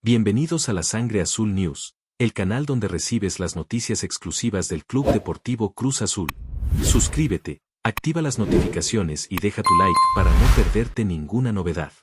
Bienvenidos a la Sangre Azul News, el canal donde recibes las noticias exclusivas del Club Deportivo Cruz Azul. Suscríbete, activa las notificaciones y deja tu like para no perderte ninguna novedad.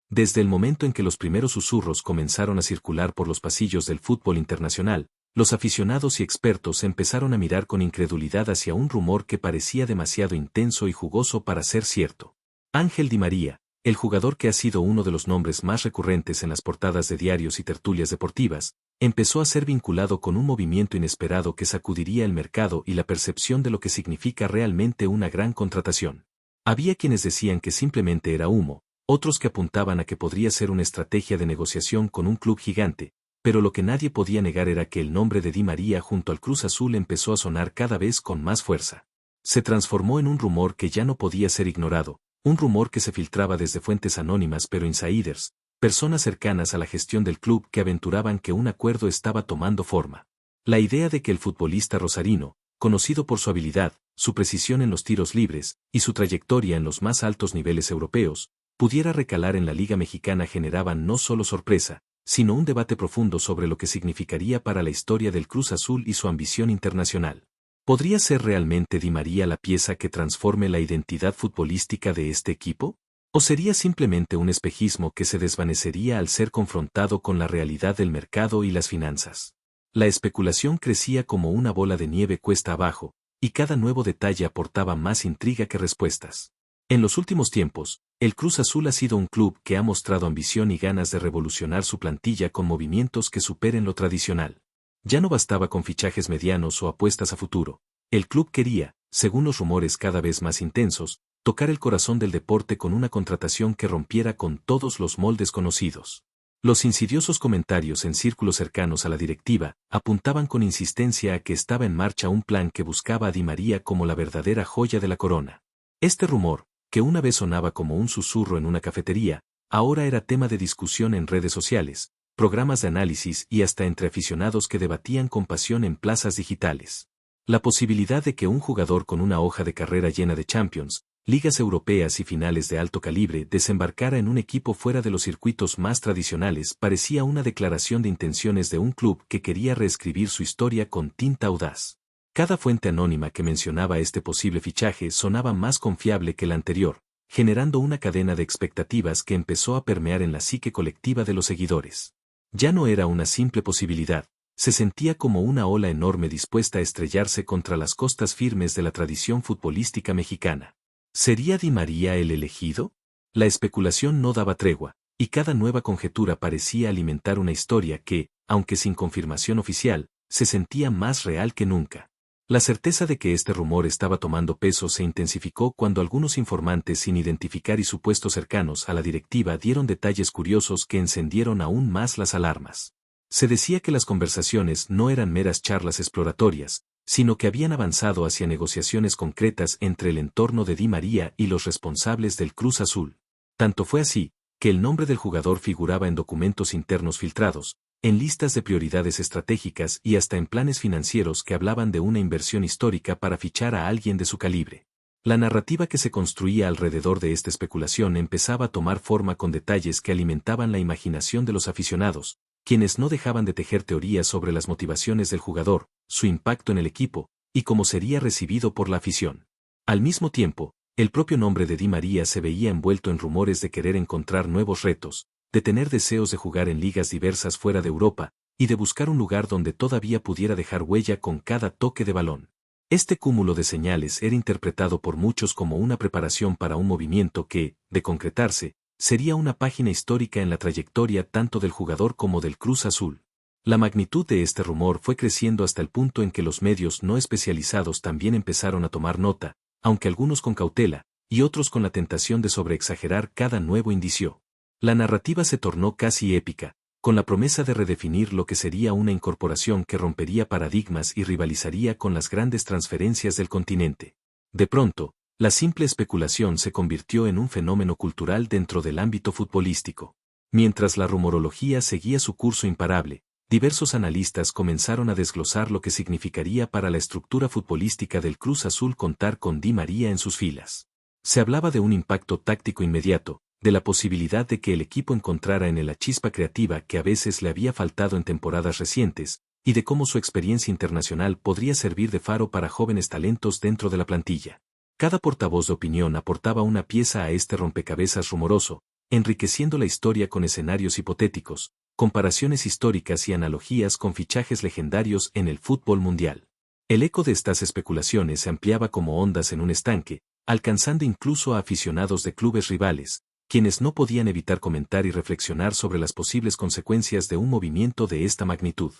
Desde el momento en que los primeros susurros comenzaron a circular por los pasillos del fútbol internacional, los aficionados y expertos empezaron a mirar con incredulidad hacia un rumor que parecía demasiado intenso y jugoso para ser cierto. Ángel Di María, el jugador que ha sido uno de los nombres más recurrentes en las portadas de diarios y tertulias deportivas, empezó a ser vinculado con un movimiento inesperado que sacudiría el mercado y la percepción de lo que significa realmente una gran contratación. Había quienes decían que simplemente era humo, otros que apuntaban a que podría ser una estrategia de negociación con un club gigante, pero lo que nadie podía negar era que el nombre de Di María junto al Cruz Azul empezó a sonar cada vez con más fuerza. Se transformó en un rumor que ya no podía ser ignorado, un rumor que se filtraba desde fuentes anónimas pero insiders, personas cercanas a la gestión del club que aventuraban que un acuerdo estaba tomando forma. La idea de que el futbolista rosarino, conocido por su habilidad, su precisión en los tiros libres y su trayectoria en los más altos niveles europeos, pudiera recalar en la Liga Mexicana generaban no solo sorpresa, sino un debate profundo sobre lo que significaría para la historia del Cruz Azul y su ambición internacional. ¿Podría ser realmente Di María la pieza que transforme la identidad futbolística de este equipo? ¿O sería simplemente un espejismo que se desvanecería al ser confrontado con la realidad del mercado y las finanzas? La especulación crecía como una bola de nieve cuesta abajo, y cada nuevo detalle aportaba más intriga que respuestas. En los últimos tiempos, el Cruz Azul ha sido un club que ha mostrado ambición y ganas de revolucionar su plantilla con movimientos que superen lo tradicional. Ya no bastaba con fichajes medianos o apuestas a futuro. El club quería, según los rumores cada vez más intensos, tocar el corazón del deporte con una contratación que rompiera con todos los moldes conocidos. Los insidiosos comentarios en círculos cercanos a la directiva apuntaban con insistencia a que estaba en marcha un plan que buscaba a Di María como la verdadera joya de la corona. Este rumor, que una vez sonaba como un susurro en una cafetería, ahora era tema de discusión en redes sociales, programas de análisis y hasta entre aficionados que debatían con pasión en plazas digitales. La posibilidad de que un jugador con una hoja de carrera llena de Champions, ligas europeas y finales de alto calibre desembarcara en un equipo fuera de los circuitos más tradicionales parecía una declaración de intenciones de un club que quería reescribir su historia con tinta audaz. Cada fuente anónima que mencionaba este posible fichaje sonaba más confiable que la anterior, generando una cadena de expectativas que empezó a permear en la psique colectiva de los seguidores. Ya no era una simple posibilidad, se sentía como una ola enorme dispuesta a estrellarse contra las costas firmes de la tradición futbolística mexicana. ¿Sería Di María el elegido? La especulación no daba tregua, y cada nueva conjetura parecía alimentar una historia que, aunque sin confirmación oficial, se sentía más real que nunca. La certeza de que este rumor estaba tomando peso se intensificó cuando algunos informantes sin identificar y supuestos cercanos a la directiva dieron detalles curiosos que encendieron aún más las alarmas. Se decía que las conversaciones no eran meras charlas exploratorias, sino que habían avanzado hacia negociaciones concretas entre el entorno de Di María y los responsables del Cruz Azul. Tanto fue así, que el nombre del jugador figuraba en documentos internos filtrados, en listas de prioridades estratégicas y hasta en planes financieros que hablaban de una inversión histórica para fichar a alguien de su calibre. La narrativa que se construía alrededor de esta especulación empezaba a tomar forma con detalles que alimentaban la imaginación de los aficionados, quienes no dejaban de tejer teorías sobre las motivaciones del jugador, su impacto en el equipo, y cómo sería recibido por la afición. Al mismo tiempo, el propio nombre de Di María se veía envuelto en rumores de querer encontrar nuevos retos, de tener deseos de jugar en ligas diversas fuera de Europa, y de buscar un lugar donde todavía pudiera dejar huella con cada toque de balón. Este cúmulo de señales era interpretado por muchos como una preparación para un movimiento que, de concretarse, sería una página histórica en la trayectoria tanto del jugador como del Cruz Azul. La magnitud de este rumor fue creciendo hasta el punto en que los medios no especializados también empezaron a tomar nota, aunque algunos con cautela, y otros con la tentación de sobreexagerar cada nuevo indicio. La narrativa se tornó casi épica, con la promesa de redefinir lo que sería una incorporación que rompería paradigmas y rivalizaría con las grandes transferencias del continente. De pronto, la simple especulación se convirtió en un fenómeno cultural dentro del ámbito futbolístico. Mientras la rumorología seguía su curso imparable, diversos analistas comenzaron a desglosar lo que significaría para la estructura futbolística del Cruz Azul contar con Di María en sus filas. Se hablaba de un impacto táctico inmediato, de la posibilidad de que el equipo encontrara en él la chispa creativa que a veces le había faltado en temporadas recientes, y de cómo su experiencia internacional podría servir de faro para jóvenes talentos dentro de la plantilla. Cada portavoz de opinión aportaba una pieza a este rompecabezas rumoroso, enriqueciendo la historia con escenarios hipotéticos, comparaciones históricas y analogías con fichajes legendarios en el fútbol mundial. El eco de estas especulaciones se ampliaba como ondas en un estanque, alcanzando incluso a aficionados de clubes rivales, quienes no podían evitar comentar y reflexionar sobre las posibles consecuencias de un movimiento de esta magnitud.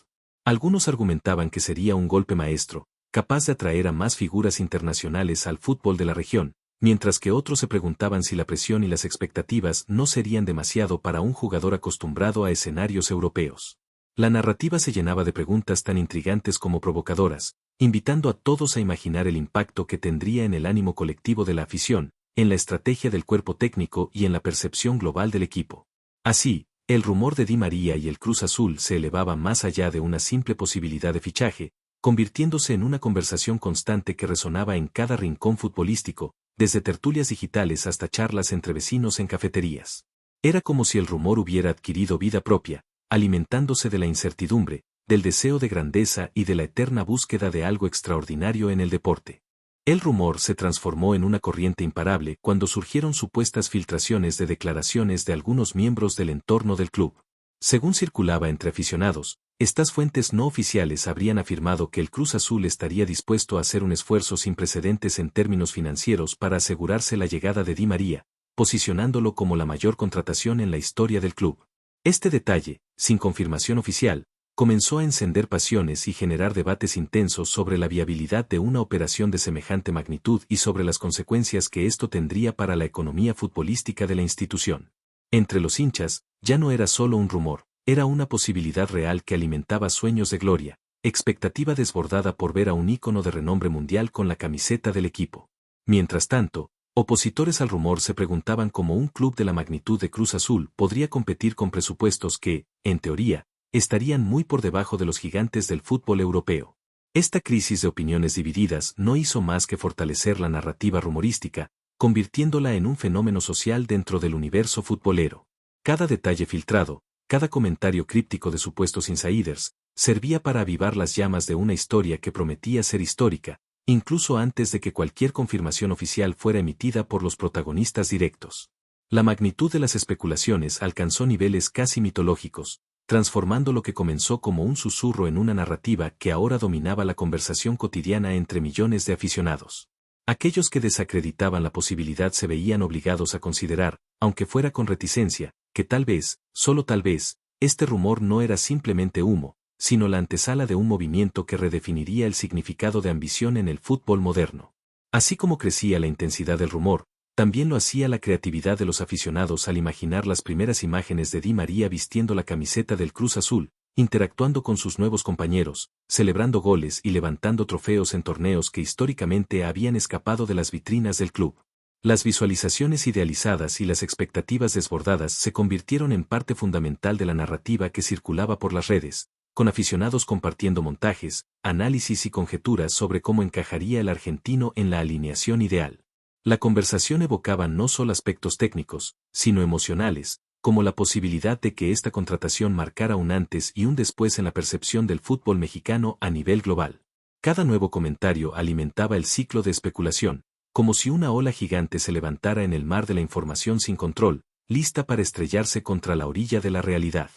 Algunos argumentaban que sería un golpe maestro, capaz de atraer a más figuras internacionales al fútbol de la región, mientras que otros se preguntaban si la presión y las expectativas no serían demasiado para un jugador acostumbrado a escenarios europeos. La narrativa se llenaba de preguntas tan intrigantes como provocadoras, invitando a todos a imaginar el impacto que tendría en el ánimo colectivo de la afición, en la estrategia del cuerpo técnico y en la percepción global del equipo. Así, el rumor de Di María y el Cruz Azul se elevaba más allá de una simple posibilidad de fichaje, convirtiéndose en una conversación constante que resonaba en cada rincón futbolístico, desde tertulias digitales hasta charlas entre vecinos en cafeterías. Era como si el rumor hubiera adquirido vida propia, alimentándose de la incertidumbre, del deseo de grandeza y de la eterna búsqueda de algo extraordinario en el deporte. El rumor se transformó en una corriente imparable cuando surgieron supuestas filtraciones de declaraciones de algunos miembros del entorno del club. Según circulaba entre aficionados, estas fuentes no oficiales habrían afirmado que el Cruz Azul estaría dispuesto a hacer un esfuerzo sin precedentes en términos financieros para asegurarse la llegada de Di María, posicionándolo como la mayor contratación en la historia del club. Este detalle, sin confirmación oficial, comenzó a encender pasiones y generar debates intensos sobre la viabilidad de una operación de semejante magnitud y sobre las consecuencias que esto tendría para la economía futbolística de la institución. Entre los hinchas, ya no era solo un rumor, era una posibilidad real que alimentaba sueños de gloria, expectativa desbordada por ver a un ícono de renombre mundial con la camiseta del equipo. Mientras tanto, opositores al rumor se preguntaban cómo un club de la magnitud de Cruz Azul podría competir con presupuestos que, en teoría, estarían muy por debajo de los gigantes del fútbol europeo. Esta crisis de opiniones divididas no hizo más que fortalecer la narrativa rumorística, convirtiéndola en un fenómeno social dentro del universo futbolero. Cada detalle filtrado, cada comentario críptico de supuestos insiders, servía para avivar las llamas de una historia que prometía ser histórica, incluso antes de que cualquier confirmación oficial fuera emitida por los protagonistas directos. La magnitud de las especulaciones alcanzó niveles casi mitológicos, transformando lo que comenzó como un susurro en una narrativa que ahora dominaba la conversación cotidiana entre millones de aficionados. Aquellos que desacreditaban la posibilidad se veían obligados a considerar, aunque fuera con reticencia, que tal vez, solo tal vez, este rumor no era simplemente humo, sino la antesala de un movimiento que redefiniría el significado de ambición en el fútbol moderno. Así como crecía la intensidad del rumor, también lo hacía la creatividad de los aficionados al imaginar las primeras imágenes de Di María vistiendo la camiseta del Cruz Azul, interactuando con sus nuevos compañeros, celebrando goles y levantando trofeos en torneos que históricamente habían escapado de las vitrinas del club. Las visualizaciones idealizadas y las expectativas desbordadas se convirtieron en parte fundamental de la narrativa que circulaba por las redes, con aficionados compartiendo montajes, análisis y conjeturas sobre cómo encajaría el argentino en la alineación ideal. La conversación evocaba no solo aspectos técnicos, sino emocionales, como la posibilidad de que esta contratación marcara un antes y un después en la percepción del fútbol mexicano a nivel global. Cada nuevo comentario alimentaba el ciclo de especulación, como si una ola gigante se levantara en el mar de la información sin control, lista para estrellarse contra la orilla de la realidad.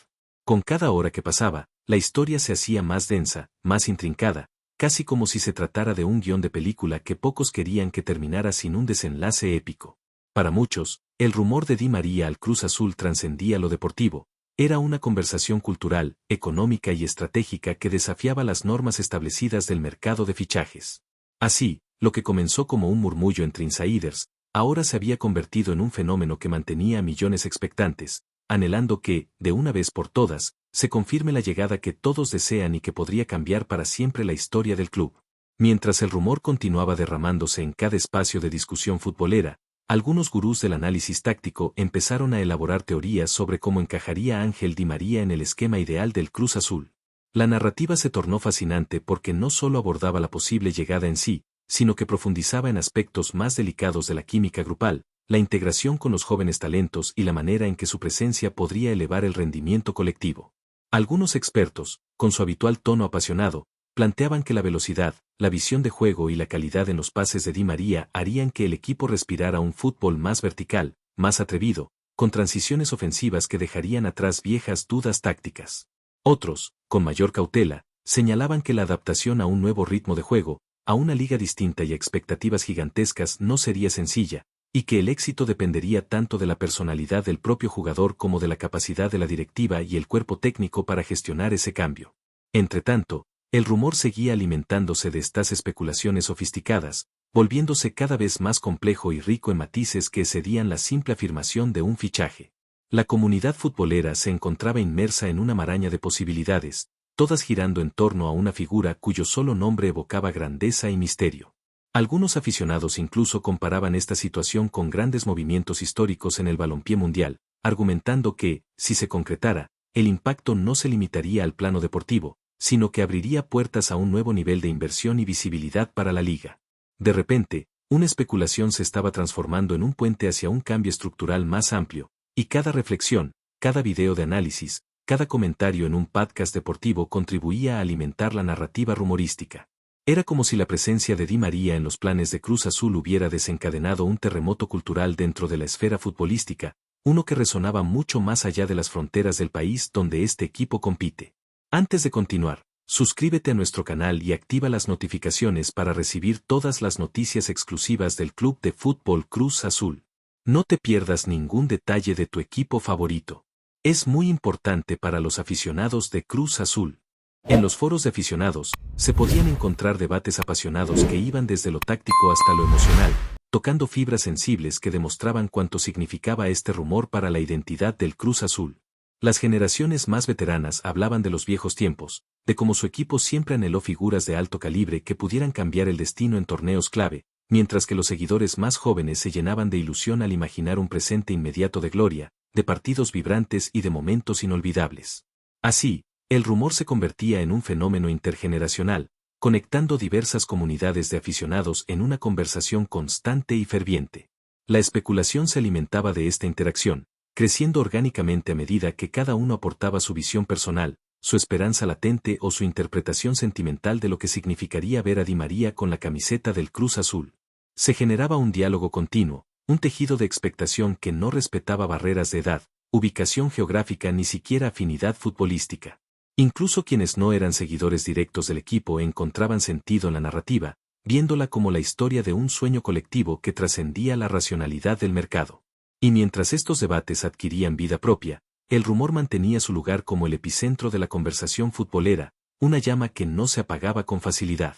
Con cada hora que pasaba, la historia se hacía más densa, más intrincada, casi como si se tratara de un guión de película que pocos querían que terminara sin un desenlace épico. Para muchos, el rumor de Di María al Cruz Azul trascendía lo deportivo, era una conversación cultural, económica y estratégica que desafiaba las normas establecidas del mercado de fichajes. Así, lo que comenzó como un murmullo entre insiders, ahora se había convertido en un fenómeno que mantenía a millones expectantes, anhelando que, de una vez por todas, se confirme la llegada que todos desean y que podría cambiar para siempre la historia del club. Mientras el rumor continuaba derramándose en cada espacio de discusión futbolera, algunos gurús del análisis táctico empezaron a elaborar teorías sobre cómo encajaría Ángel Di María en el esquema ideal del Cruz Azul. La narrativa se tornó fascinante porque no solo abordaba la posible llegada en sí, sino que profundizaba en aspectos más delicados de la química grupal, la integración con los jóvenes talentos y la manera en que su presencia podría elevar el rendimiento colectivo. Algunos expertos, con su habitual tono apasionado, planteaban que la velocidad, la visión de juego y la calidad en los pases de Di María harían que el equipo respirara un fútbol más vertical, más atrevido, con transiciones ofensivas que dejarían atrás viejas dudas tácticas. Otros, con mayor cautela, señalaban que la adaptación a un nuevo ritmo de juego, a una liga distinta y a expectativas gigantescas no sería sencilla, y que el éxito dependería tanto de la personalidad del propio jugador como de la capacidad de la directiva y el cuerpo técnico para gestionar ese cambio. Entretanto, el rumor seguía alimentándose de estas especulaciones sofisticadas, volviéndose cada vez más complejo y rico en matices que excedían la simple afirmación de un fichaje. La comunidad futbolera se encontraba inmersa en una maraña de posibilidades, todas girando en torno a una figura cuyo solo nombre evocaba grandeza y misterio. Algunos aficionados incluso comparaban esta situación con grandes movimientos históricos en el balompié mundial, argumentando que, si se concretara, el impacto no se limitaría al plano deportivo, sino que abriría puertas a un nuevo nivel de inversión y visibilidad para la liga. De repente, una especulación se estaba transformando en un puente hacia un cambio estructural más amplio, y cada reflexión, cada video de análisis, cada comentario en un podcast deportivo contribuía a alimentar la narrativa rumorística. Era como si la presencia de Di María en los planes de Cruz Azul hubiera desencadenado un terremoto cultural dentro de la esfera futbolística, uno que resonaba mucho más allá de las fronteras del país donde este equipo compite. Antes de continuar, suscríbete a nuestro canal y activa las notificaciones para recibir todas las noticias exclusivas del Club de Fútbol Cruz Azul. No te pierdas ningún detalle de tu equipo favorito. Es muy importante para los aficionados de Cruz Azul. En los foros de aficionados, se podían encontrar debates apasionados que iban desde lo táctico hasta lo emocional, tocando fibras sensibles que demostraban cuánto significaba este rumor para la identidad del Cruz Azul. Las generaciones más veteranas hablaban de los viejos tiempos, de cómo su equipo siempre anheló figuras de alto calibre que pudieran cambiar el destino en torneos clave, mientras que los seguidores más jóvenes se llenaban de ilusión al imaginar un presente inmediato de gloria, de partidos vibrantes y de momentos inolvidables. Así, el rumor se convertía en un fenómeno intergeneracional, conectando diversas comunidades de aficionados en una conversación constante y ferviente. La especulación se alimentaba de esta interacción, creciendo orgánicamente a medida que cada uno aportaba su visión personal, su esperanza latente o su interpretación sentimental de lo que significaría ver a Di María con la camiseta del Cruz Azul. Se generaba un diálogo continuo, un tejido de expectación que no respetaba barreras de edad, ubicación geográfica ni siquiera afinidad futbolística. Incluso quienes no eran seguidores directos del equipo encontraban sentido en la narrativa, viéndola como la historia de un sueño colectivo que trascendía la racionalidad del mercado. Y mientras estos debates adquirían vida propia, el rumor mantenía su lugar como el epicentro de la conversación futbolera, una llama que no se apagaba con facilidad.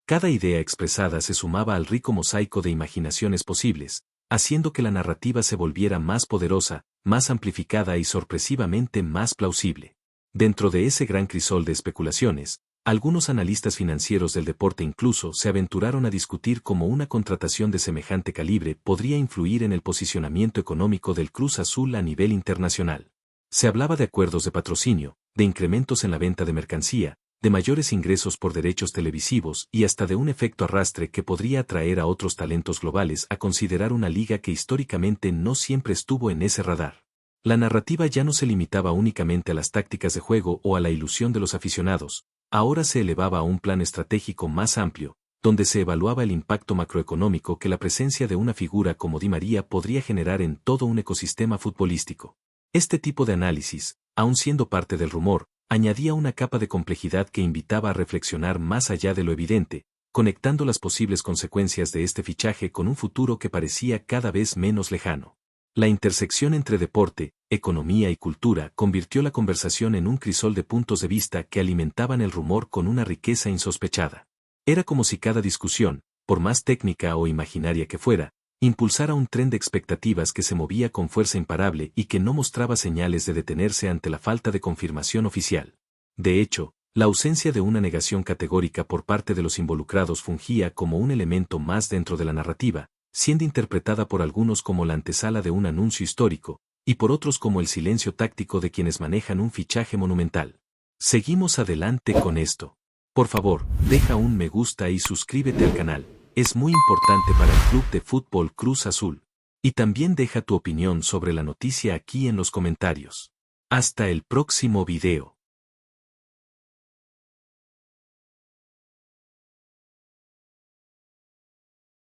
Cada idea expresada se sumaba al rico mosaico de imaginaciones posibles, haciendo que la narrativa se volviera más poderosa, más amplificada y sorpresivamente más plausible. Dentro de ese gran crisol de especulaciones, algunos analistas financieros del deporte incluso se aventuraron a discutir cómo una contratación de semejante calibre podría influir en el posicionamiento económico del Cruz Azul a nivel internacional. Se hablaba de acuerdos de patrocinio, de incrementos en la venta de mercancía, de mayores ingresos por derechos televisivos y hasta de un efecto arrastre que podría atraer a otros talentos globales a considerar una liga que históricamente no siempre estuvo en ese radar. La narrativa ya no se limitaba únicamente a las tácticas de juego o a la ilusión de los aficionados, ahora se elevaba a un plan estratégico más amplio, donde se evaluaba el impacto macroeconómico que la presencia de una figura como Di María podría generar en todo un ecosistema futbolístico. Este tipo de análisis, aun siendo parte del rumor, añadía una capa de complejidad que invitaba a reflexionar más allá de lo evidente, conectando las posibles consecuencias de este fichaje con un futuro que parecía cada vez menos lejano. La intersección entre deporte, economía y cultura convirtió la conversación en un crisol de puntos de vista que alimentaban el rumor con una riqueza insospechada. Era como si cada discusión, por más técnica o imaginaria que fuera, impulsara un tren de expectativas que se movía con fuerza imparable y que no mostraba señales de detenerse ante la falta de confirmación oficial. De hecho, la ausencia de una negación categórica por parte de los involucrados fungía como un elemento más dentro de la narrativa, siendo interpretada por algunos como la antesala de un anuncio histórico, y por otros como el silencio táctico de quienes manejan un fichaje monumental. Seguimos adelante con esto. Por favor, deja un me gusta y suscríbete al canal, es muy importante para el Club de Fútbol Cruz Azul. Y también deja tu opinión sobre la noticia aquí en los comentarios. Hasta el próximo video.